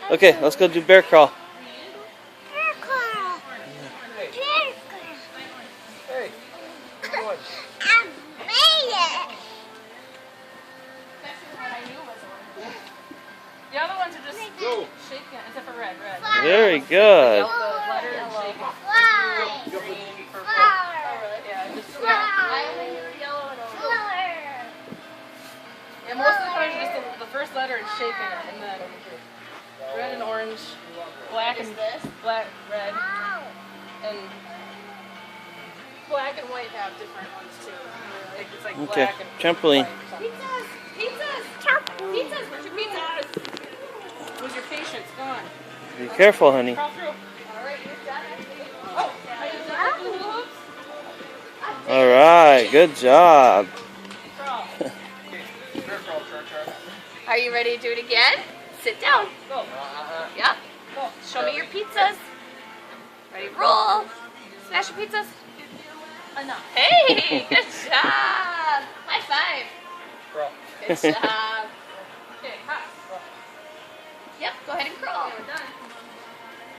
Okay, let's go do bear crawl. Bear crawl. Bear crawl. Hey, come on. I made it. The other ones are just shaking, except for red. Very good. The letter and shaking. Fly. Green, purple. Flower. Yeah, just Flower. I only knew yellow and orange. Flower. Yeah, most of the times just the first letter is shaking it, and then red and orange, black and red, and black and white have different ones too. Like, it's like Okay, black and trampoline. white. Pizzas! Pizzas! Pizzas! Where's your pizzas? Where's your patience? Go on. Be careful, honey. Crawl through. Alright, you've done it. Oh! Are you done with the hula hoops? All right, good job. Crawl. Bear crawl, Char. Are you ready to do it again? Sit down. Go. Yeah. Go. Show me your pizzas. Ready, roll. Smash your pizzas. Enough. Hey, good job. High five. Crawl. Good job. Okay, hop. Yep, go ahead and crawl. Okay, we're done.